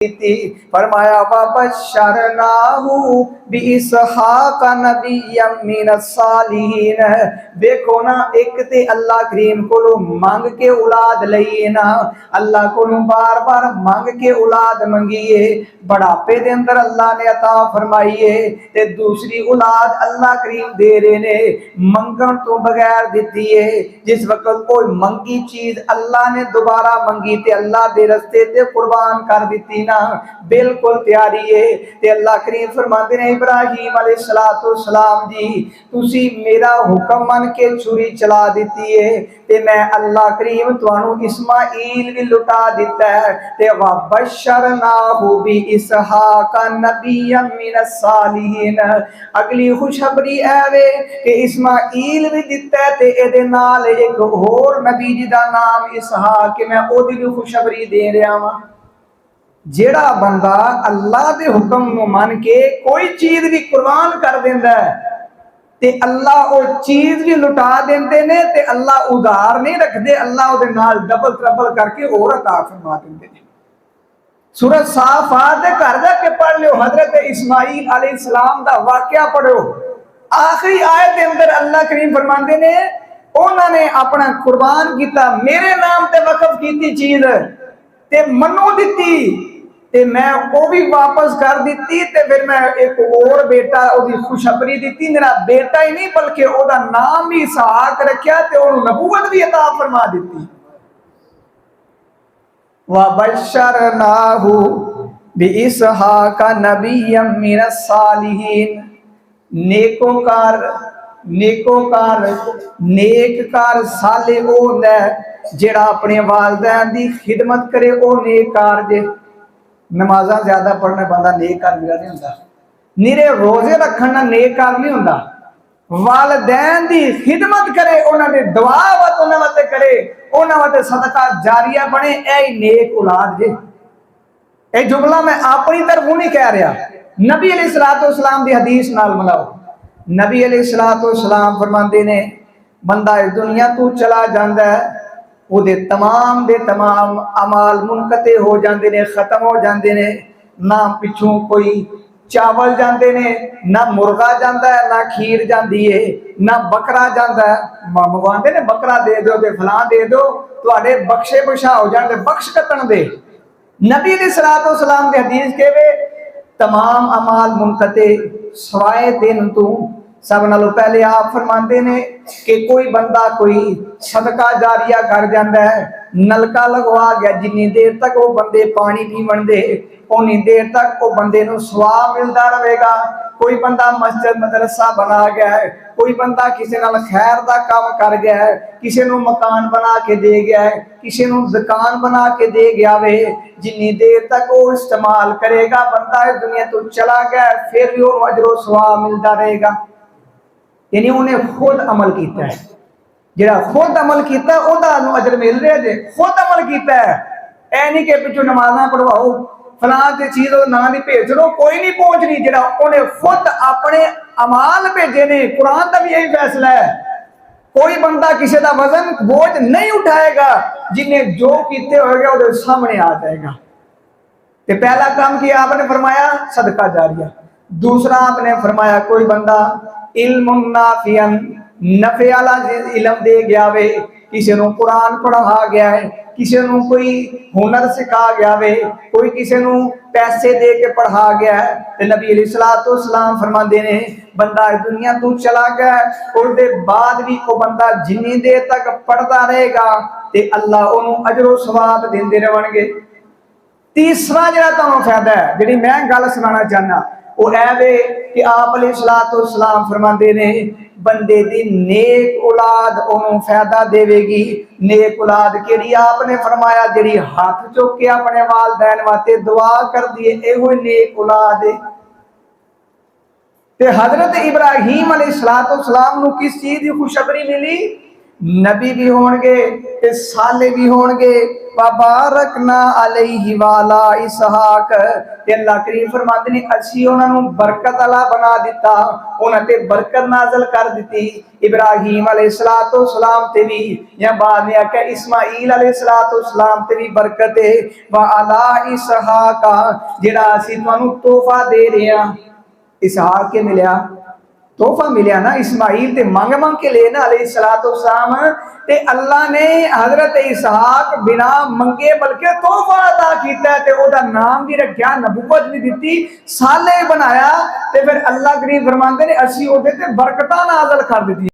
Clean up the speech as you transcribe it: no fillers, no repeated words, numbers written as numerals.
फरमाया वबश्शरनाहु बिइस्हाक नबिय्यम मिनस्सालिहीन। देखो ना, एक ते अल्लाह करीम को मंग के औलाद लईए ना, अल्लाह को बार बार मंग के औलाद मंगीए, बढ़ापे दे अंदर अल्लाह ने अता फरमाईए, ते दूसरी औलाद अल्लाह करीम दे रहे ने मंगण तो बगैर दिती है। जिस वक्त कोई मंगी चीज अल्लाह ने दोबारा मंगी ते अल्लाह दे रस्ते ते कुर्बान कर दी ना, बिल्कुल तैयारी है। ते अल्लाह करीम फरमाते ने इब्राहीम अलैहिस्सलाम जी, तुसी मेरा हुक्म मन के छुरी चला दी है, ते मैं अल्लाह करीम तुहानू इस्माइल भी लुटा दिता है। ते वबश्शरनाहु बिइस्हाक नबिय्यम मिनस्सालिहीन। अगली खुशखबरी है कि इस्माइल भी दिता है, ते एदे नाल एक होर नबी जी दा नाम इसहाक, कि मैं ओदी भी खुशखबरी दे रहा हां। जेड़ा बंदा अल्लाह के हुक्म को मन के कोई चीज भी कुर्बान कर देंदा है, ते अल्लाह वो चीज भी लुटा देंदे ने, ते अल्लाह उधार नहीं रखते, अल्लाह उहदे नाल डबल ट्रबल करके और अता फरमा देंदे ने। सूरह साफात दे घर जाके पढ़ लियो, हजरत इस्माइल अलैहिस्सलाम दा वाकया पढ़ो। आखिरी आयत के अंदर अल्लाह करीम फरमाते ने उन्होंने अपना कुर्बान किया, मेरे नाम ते वक़्फ की चीज ते मनु दी, ते मैं वो भी वापस कर दी, ते फिर मैं एक और बेटा ओदी खुशखबरी दी, मेरा बेटा ही नहीं बल्कि ओदा नाम भी इसहाक रखा, ते ओनू नबूवत भी अता फरमा दी। वबश्शरनाहु बिइस्हाक नबिय्यम मिनस्सालिहीन। नेकोकार नेकोकार नेककार साले ओ होंदा है जेड़ा अपने वालदैन की खिदमत करे, ओ नेककार जे। नमाजा ज्यादा पढ़ने बंदा नेककार नहीं होंदा, निरे रोजे रखण नाल नेककार नहीं होंदा। वालदैन की खिदमत करे, उन्होंने दुआ वत उन्हां वास्ते करे, उन्हां वास्ते सदका जारिया बने, ऐ नेक औलाद जे। ये जुमला मैं अपनी तरफों नहीं कह रहा, नबी अलैहिस्सलाम की हदीस नाल मिलाओ। नबी अलैहिस्सलाम फरमाते ने बंदा इस दुनिया तो चला जाता है, उहदे तमाम दे तमाम अमाल मुनकते हो जाते ने, खत्म हो जाते ने। ना पिछों कोई चावल जाते ने, ना मुर्गा जाता है, ना खीर जाती है, ना बकरा जाता है। मंगवाते ने बकरा दे दो, ते फलां दे दो, तुहाडे बख्शे बशा हो जाते, बख्श कतन दे। नबी अलैहिस्सलाम की हदीस कहवे तमाम अमाल मुनकते सवाए दिन तू। सब नालों पहले आप फरमाते ने कि कोई बंदा कोई सदका जारिया कर जाता है, नलका लगवा गया, जिन्नी देर तक वो बंदे पानी पीवन दे उन्नी देर तक वो बंदे नूं सवाब मिलता रहेगा। कोई बंदा मस्जिद मदरसा बना गया है, कोई बंदा किसी नाल खैर का काम कर गया है, किसी नूं मकान बना के दे गया है, किसी नूं दुकान बना के दे गया वे, जिन्नी देर तक वो इस्तेमाल करेगा बंदा इस दुनिया तो चला गया, फिर भी वो अजरो सवाब मिलता रहेगा। यानी उन्हें खुद अमल किया है, जिहड़ा खुद अमल किया ओहदा अजर मिल रहा जे, खुद अमल किया है। ऐ नहीं कि पिछों नमाज़ां पढ़वाओ, फलां ते चीज़ ना नहीं भेज लो, कोई नहीं पहुंचनी। जिहड़ा उन्हें खुद अपने अमाल भेजे ने, कुरान का भी यही फैसला है, कोई बंदा किसी का वजन बोझ नहीं उठाएगा, जिन्हें जो किए होगा वो सामने आ जाएगा। तो पहला काम किया आपने फरमाया सदका जारिया। दूसरा आपने फरमाया कोई बंदा इल्मुन नाफियन नफे वाला इलम दे गया वे, किसी को कुरान पढ़ा गया है, किसी को कोई हुनर सिखा गया वे, कोई किसी को पैसे दे के पढ़ा गया है। तो नबी अलैहिस्सलाम फरमाते ने बंदा इस दुनिया तो चला गया, उसके बाद भी वो बंदा जिन्नी देर तक पढ़ता रहेगा तो अल्लाह उन्होंने अजरो सवाब देंदे रहणगे। तीसरा जरा तुहानू फायदा है, जी मैं गल सुनाना चाहना वो है कि आप अलैहिस्सलाम फरमाते ने बंदे दी नेक औलाद ओनू फायदा देवेगी। नेक औलाद केड़ी आपने फरमाया जी हाथ चुक के अपने वालदैन वास्ते दुआ कर दिए, एहो नेक औलाद है। ते हजरत इब्राहीम अलैहिस्सलाम नू किस चीज की खुशखबरी मिली? नबी भी होणगे ते साले भी होणगे। वबारकना अलैहि वाला इसहाक ते अल्लाह करीम फरमाते ने असी उन्हां नू बरकत वाला बना दिता, उन्हां ते बरकत नाज़िल कर दी। इब्राहीम अलैहिस्सलातु वस्सलाम ते भी या बाद में आख्या इस्माईल अलैहिस्सलातु वस्सलाम ते भी बरकत है। व अला इसहाक जेड़ा असी तुहानू तोहफा दे रहे हां, इसहाक के मिलया तोहफा मिलया ना, इस्माईल ते मंग मंग के लेना अलैहिस्सलातु वस्सलाम ते अल्लाह ने हजरत इसहाक बिना मंगे बल्कि तोहफा अता कीता ते ओदा नाम भी रखया, नबूवत भी दी, साले बनाया ते फिर अल्लाह करीम फरमांदे ने असी ओदे ते बरकतां नाज़िल कर दी।